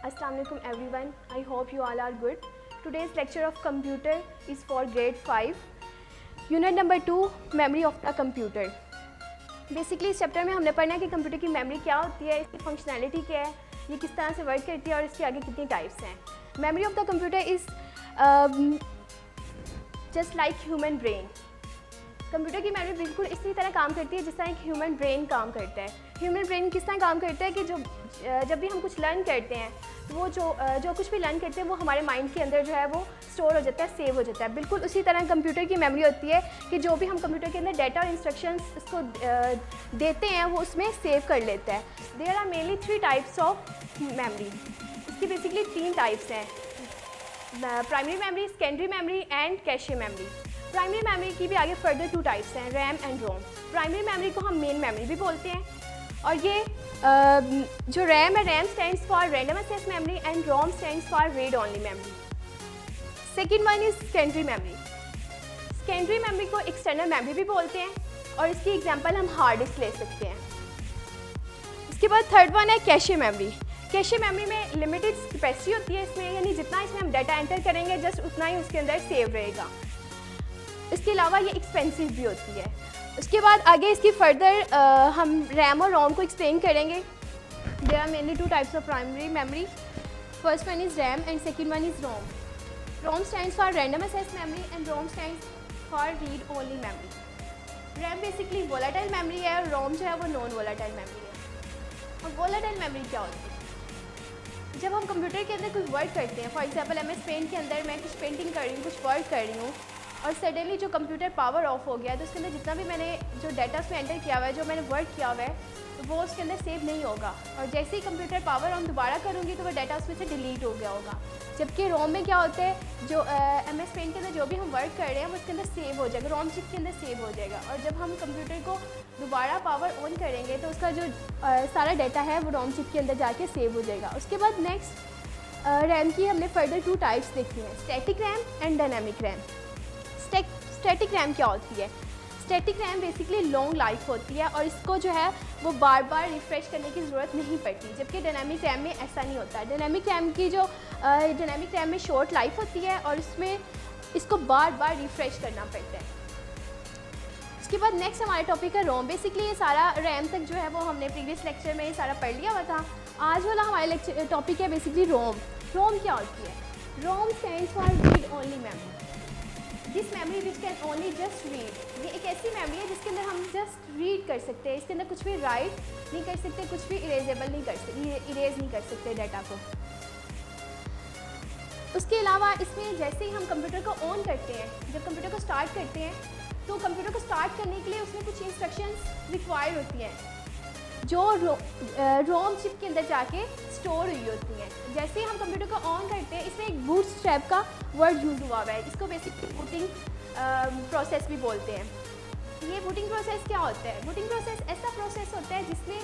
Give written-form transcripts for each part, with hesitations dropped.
Assalamu alaikum everyone. I hope you all are good. Today's lecture of computer is for grade 5. Unit number 2, memory of the computer. Basically इस chapter में हमने पढ़ना है कि computer की memory क्या होती है, इसकी फंक्शनैलिटी क्या है, ये किस तरह से वर्क करती है और इसके आगे कितनी टाइप्स हैं. Memory of the computer is just like human brain. Computer की मेमोरी बिल्कुल इसी तरह काम करती है जिस तरह एक ह्यूमन ब्रेन काम करता है. ह्यूमन ब्रेन किस तरह काम करता है कि जब भी हम कुछ लर्न करते हैं तो वो जो कुछ भी लर्न करते हैं वो हमारे माइंड के अंदर जो है वो स्टोर हो जाता है, सेव हो जाता है. बिल्कुल उसी तरह कंप्यूटर की मेमोरी होती है कि जो भी हम कंप्यूटर के अंदर डाटा और इंस्ट्रक्शंस उसको देते हैं वो उसमें सेव कर लेता है. There are mainly 3 types of memory. इसकी बेसिकली 3 टाइप्स हैं: primary memory, secondary memory and cache memory. Primary memory की भी आगे फर्दर 2 टाइप्स हैं, RAM and ROM. Primary memory को हम मेन मेमोरी भी बोलते हैं और ये जो रैम है, RAM stands for random access memory and ROM stands for read only memory. Second one is secondary memory. Secondary memory को एक्सटर्नल मेमोरी भी बोलते हैं और इसकी एग्जांपल हम हार्ड डिस्क ले सकते हैं. इसके बाद थर्ड वन है कैशे मेमोरी. कैशे मेमोरी में लिमिटेड कैपेसिटी होती है इसमें, यानी जितना इसमें हम डाटा एंटर करेंगे जस्ट उतना ही उसके अंदर सेव रहेगा. इसके अलावा ये एक्सपेंसिव भी होती है. उसके बाद आगे इसकी फर्दर हम रैम और रोम को एक्सप्लेन करेंगे. There are mainly 2 types of primary memory. First one is RAM and second one is ROM. ROM stands for random access memory and ROM stands for read only memory. RAM basically volatile memory है और रोम जो है वो non volatile memory है. और volatile memory क्या होती है? जब हम कंप्यूटर के अंदर कुछ वर्क करते हैं, फॉर एग्जांपल MS पेंट के अंदर मैं कुछ पेंटिंग कर रही हूँ, कुछ वर्क कर रही हूँ और सडनली जो कंप्यूटर पावर ऑफ हो गया तो उसके अंदर जितना भी मैंने जो डाटा उसमें एंटर किया हुआ है, जो मैंने वर्क किया हुआ है, तो वो उसके अंदर सेव नहीं होगा. और जैसे ही कंप्यूटर पावर ऑन दोबारा करूँगी तो वो डाटा उसमें से डिलीट हो गया होगा. जबकि रोम में क्या होता है, जो MS पेंट के अंदर जो भी हम वर्क कर रहे हैं वो उसके अंदर सेव हो जाएगा, रोम चिप के अंदर सेव हो जाएगा. और जब हम कंप्यूटर को दोबारा पावर ऑन करेंगे तो उसका जो सारा डाटा है वो रोम चिप के अंदर जाके सेव हो जाएगा. उसके बाद नेक्स्ट रैम की हमने फर्दर 2 टाइप्स देखी हैं, static RAM and dynamic RAM. Static RAM क्या होती है? Static RAM basically long life होती है और इसको जो है वो बार बार रिफ़्रेश करने की ज़रूरत नहीं पड़ती, जबकि डायनामिक रैम में ऐसा नहीं होता. डायनामिक रैम में शॉर्ट लाइफ होती है और इसमें इसको बार बार रिफ़्रेश करना पड़ता है. उसके बाद नेक्स्ट हमारा टॉपिक है रोम. बेसिकली ये सारा रैम तक जो है वो हमने प्रीवियस लेक्चर में ये सारा पढ़ लिया हुआ था. आज वाला हमारा टॉपिक है बेसिकली रोम. रोम क्या होती है? रोम stands for read only memory. This memory which can only just read. ये एक ऐसी मेमोरी है जिसके अंदर हम जस्ट रीड कर सकते हैं. इसके अंदर कुछ भी राइट नहीं कर सकते, कुछ भी इरेजेबल नहीं कर सकते, इरेज नहीं कर सकते डाटा को. उसके अलावा इसमें जैसे ही हम कंप्यूटर को ऑन करते हैं, जब कंप्यूटर को स्टार्ट करते हैं तो कंप्यूटर को स्टार्ट करने के लिए उसमें कुछ इंस्ट्रक्शंस रिक्वायर्ड होती हैं जो रोम चिप के अंदर जाके स्टोर हुई होती हैं. जैसे ही हम कंप्यूटर को ऑन करते हैं इसमें एक बूट स्ट्रैप का वर्ड यूज़ हुआ हुआ है. इसको बेसिकली बूटिंग प्रोसेस भी बोलते हैं. ये बूटिंग प्रोसेस क्या होता है? बूटिंग प्रोसेस ऐसा प्रोसेस होता है जिसमें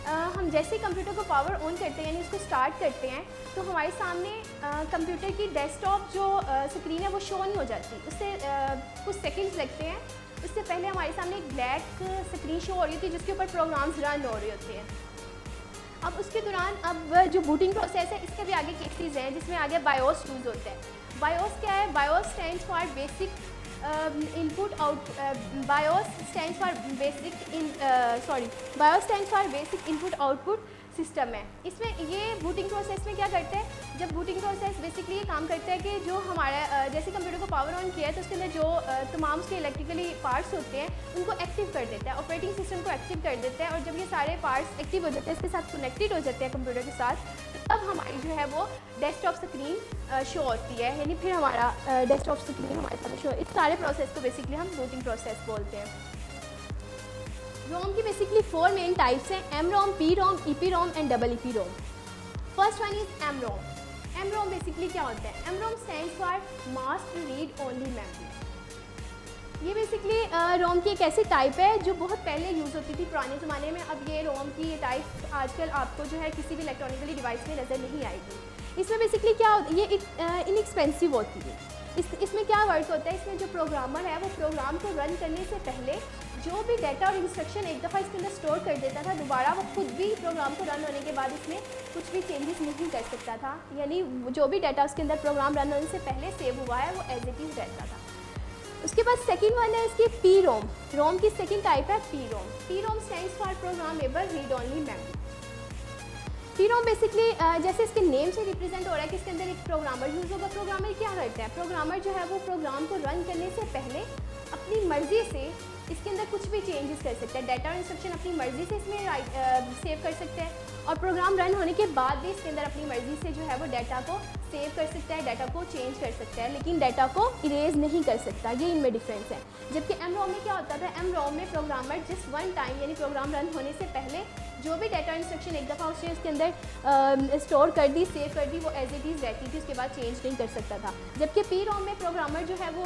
हम जैसे ही कंप्यूटर को पावर ऑन करते हैं यानी उसको स्टार्ट करते हैं तो हमारे सामने कंप्यूटर की डेस्कटॉप जो स्क्रीन है वो शो नहीं हो जाती. उससे कुछ सेकंड्स लगते हैं. उससे पहले हमारे सामने एक ब्लैक स्क्रीन शो हो रही होती है जिसके ऊपर प्रोग्राम्स रन हो रहे होते हैं. अब उसके दौरान अब जो बूटिंग प्रोसेस है इसके भी आगे केसेस हैं जिसमें आगे बायोस यूज़ होता है. बायोस क्या है? BIOS stands for basic input out. BIOS stands for basic input output system है. इसमें ये बूटिंग प्रोसेस में क्या करते हैं? जब बूटिंग प्रोसेस बेसिकली ये काम करता है कि जो हमारा जैसे कंप्यूटर को पावर ऑन किया है तो उसके अंदर जो तमाम उसके इलेक्ट्रिकली पार्ट्स होते हैं उनको एक्टिव कर देता है, ऑपरेटिंग सिस्टम को एक्टिव कर देता है. और जब ये सारे पार्ट्स एक्टिव हो जाते हैं, इसके साथ कनेक्टेड हो जाते हैं कंप्यूटर के साथ, तब हमारी जो है वो डेस्कटॉप स्क्रीन शो होती है. यानी फिर हमारा डेस्कटॉप स्क्रीन हमारे साथ शो. इस सारे प्रोसेस को बेसिकली हम बूटिंग प्रोसेस बोलते हैं. रोम की बेसिकली 4 मेन टाइप्स हैं: M ROM, P ROM, EP ROM and double EP ROM. First one is M ROM. M ROM basically क्या होता है? M ROM stands for mask read only memory. ये basically ROM की एक ऐसी type है जो बहुत पहले यूज़ होती थी पुराने ज़माने में. अब ये रोम की ये टाइप आजकल आपको जो है किसी भी इलेक्ट्रॉनिकली डिवाइस में नज़र नहीं आएगी. इसमें बेसिकली क्या होता है? ये इनएक्सपेंसिव होती है. इसमें क्या वर्क होता है? इसमें जो प्रोग्रामर है वो प्रोग्राम को रन करने से पहले जो भी डाटा और इंस्ट्रक्शन एक दफ़ा इसके अंदर स्टोर कर देता था, दोबारा वो खुद भी प्रोग्राम को रन होने के बाद इसमें कुछ भी चेंजेस नहीं कर सकता था। यानी जो भी डाटा उसके अंदर प्रोग्राम रन होने से पहले सेव हुआ है वो एज इट इज़ रहता था। उसके बाद सेकंड वन है इसकी पी रोम। रोम की सेकंड टाइप है P ROM. P ROM stands for programmable read only memory. P ROM basically जैसे इसके नेम से रिप्रेजेंट हो रहा है कि इसके अंदर एक प्रोग्रामर यूज़ होगा। प्रोग्रामर क्या करता है, प्रोग्रामर जो है वो प्रोग्राम को रन करने से पहले अपनी मर्ज़ी से इसके अंदर कुछ भी चेंजेस कर सकता है। डाटा और इंस्ट्रक्शन अपनी मर्ज़ी से इसमें सेव कर सकते हैं और प्रोग्राम रन होने के बाद भी इसके अंदर अपनी मर्ज़ी से जो है वो डाटा को सेव कर सकता है, डाटा को चेंज कर सकता है, लेकिन डाटा को इरेज नहीं कर सकता। ये इनमें डिफरेंस है। जबकि एम रोम में क्या होता था, एम रोम में प्रोग्रामर जस्ट वन टाइम यानी प्रोग्राम रन होने से पहले जो भी डाटा इंस्ट्रक्शन एक दफ़ा उसने उसके अंदर स्टोर कर दी, सेव कर दी, वो एज इट इज़ रहती थी, उसके बाद चेंज नहीं कर सकता था। जबकि पी रोम में प्रोग्रामर जो है वो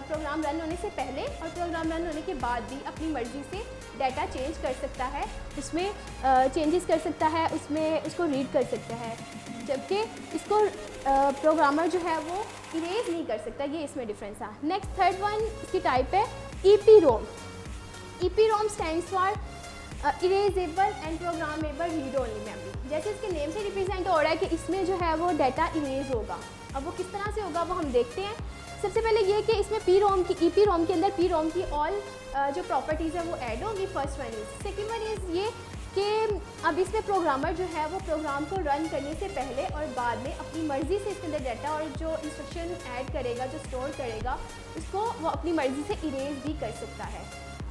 प्रोग्राम रन होने से पहले और प्रोग्राम रन होने के बाद भी अपनी मर्ज़ी से डाटा चेंज कर सकता है, उसमें चेंजेस कर सकता है, उसमें उसको रीड कर सकता है। जबकि इसको प्रोग्रामर जो है वो इरेज नहीं कर सकता। ये इसमें डिफरेंस है। नेक्स्ट थर्ड वन इसकी टाइप है E P ROM. E P ROM stands for erasable and programmable read only memory. जैसे इसके नेम से रिप्रेजेंट हो रहा है कि इसमें जो है वो डाटा इरेज होगा। अब वो किस तरह से होगा वो हम देखते हैं। सबसे पहले ये कि इसमें पी रोम की ई पी रोम के अंदर पी रोम की ऑल जो प्रॉपर्टीज़ है वो ऐड होंगी। First one is, second one is ये कि अब इसमें प्रोग्रामर जो है वो प्रोग्राम को रन करने से पहले और बाद में अपनी मर्ज़ी से इसके अंदर डाटा और जो इंस्ट्रक्शन ऐड करेगा, जो स्टोर करेगा, उसको वो अपनी मर्ज़ी से इरेज भी कर सकता है।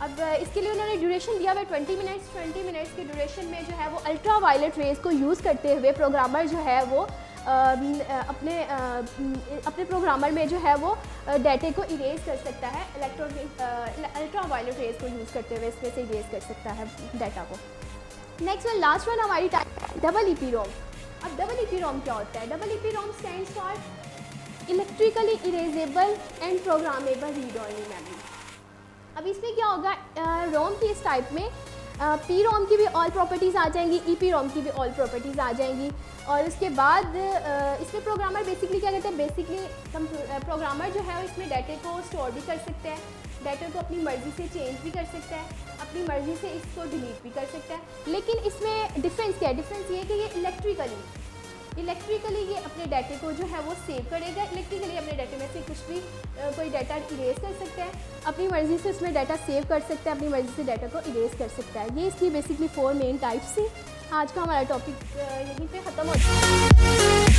अब इसके लिए उन्होंने ड्यूरेशन दिया हुआ है 20 मिनट्स। 20 मिनट्स की ड्यूरेशन में जो है वो अल्ट्रा वायलेट रेज़ को यूज़ करते हुए प्रोग्रामर जो है वो अपने प्रोग्रामर में जो है वो डाटे को इरेज कर सकता है। अल्ट्रा वायलेट रेज़ को यूज़ करते हुए इसमें से इरेज कर सकता है डाटा को। नेक्स्ट वन, लास्ट वन हमारी टाइप है डबल ई पी रोम। अब डबल ई पी रोम क्या होता है? Double E P ROM stands for electrically erasable and programmable read only memory. अब इसमें क्या होगा, रोम की इस टाइप में पी रोम की भी ऑल प्रॉपर्टीज़ आ जाएंगी, ई पी रोम की भी ऑल प्रॉपर्टीज़ आ जाएंगी। और उसके बाद इसमें प्रोग्रामर बेसिकली क्या करते हैं, बेसिकली प्रोग्रामर जो है इसमें डाटे को स्टोर भी कर सकते हैं, डाटा को अपनी मर्ज़ी से चेंज भी कर सकता है, अपनी मर्ज़ी से इसको डिलीट भी कर सकता है। लेकिन इसमें डिफरेंस क्या है? डिफरेंस ये है कि ये इलेक्ट्रिकली ये अपने डाटे को जो है वो सेव करेगा। इलेक्ट्रिकली अपने डाटे में से कुछ भी कोई डाटा इरेज कर सकता है, अपनी मर्ज़ी से उसमें डाटा सेव कर सकता है, अपनी मर्ज़ी से डाटा को इरेज कर सकता है। ये इसकी बेसिकली 4 मेन टाइप्स थी। आज का हमारा टॉपिक यहीं पे ख़त्म होता है।